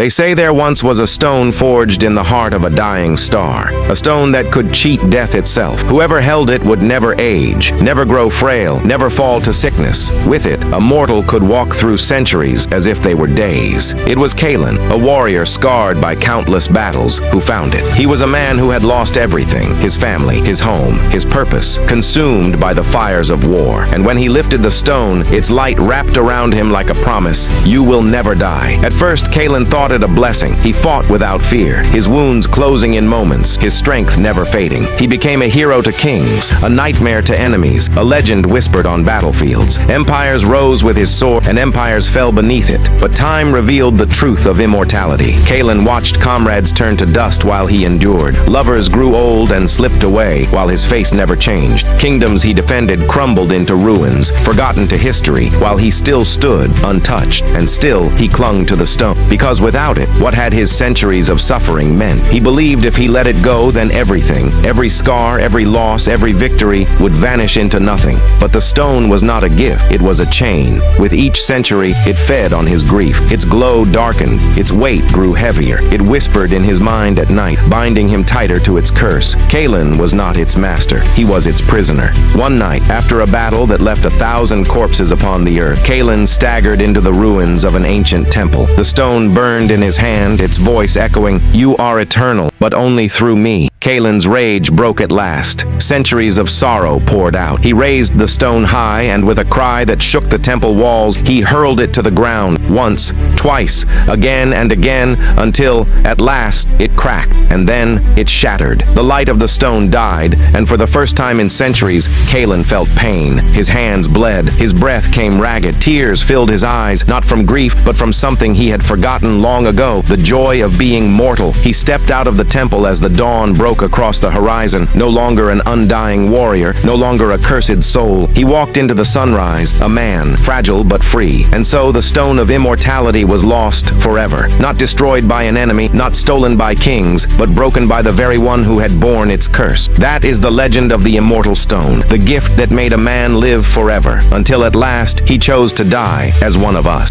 They say there once was a stone forged in the heart of a dying star, a stone that could cheat death itself. Whoever held it would never age, never grow frail, never fall to sickness. With it, a mortal could walk through centuries as if they were days. It was Kalen, a warrior scarred by countless battles, who found it. He was a man who had lost everything, his family, his home, his purpose, consumed by the fires of war. And when he lifted the stone, its light wrapped around him like a promise: you will never die. At first, Kalen thought it a blessing. He fought without fear, his wounds closing in moments, his strength never fading. He became a hero to kings, a nightmare to enemies, a legend whispered on battlefields. Empires rose with his sword, and empires fell beneath it. But time revealed the truth of immortality. Kalen watched comrades turn to dust while he endured. Lovers grew old and slipped away while his face never changed. Kingdoms he defended crumbled into ruins, forgotten to history, while he still stood untouched. And still he clung to the stone, because without it, what had his centuries of suffering meant? He believed if he let it go, then everything, every scar, every loss, every victory would vanish into nothing. But the stone was not a gift, it was a chain. With each century, it fed on his grief. Its glow darkened, its weight grew heavier. It whispered in his mind at night, binding him tighter to its curse. Kalen was not its master, he was its prisoner. One night, after a battle that left 1,000 corpses upon the earth, Kalen staggered into the ruins of an ancient temple. The stone burned in his hand, its voice echoing, "You are eternal, but only through me." Kalen's rage broke at last. Centuries of sorrow poured out. He raised the stone high, and with a cry that shook the temple walls, he hurled it to the ground, once, twice, again and again, until, at last, it cracked, and then it shattered. The light of the stone died, and for the first time in centuries, Kalen felt pain. His hands bled, his breath came ragged, tears filled his eyes, not from grief, but from something he had forgotten long ago, the joy of being mortal. He stepped out of the temple as the dawn broke across the horizon, no longer an undying warrior, no longer a cursed soul. He walked into the sunrise, a man, fragile but free. And so the stone of immortality was lost forever, not destroyed by an enemy, not stolen by kings, but broken by the very one who had borne its curse. That is the legend of the immortal stone, the gift that made a man live forever, until at last he chose to die as one of us.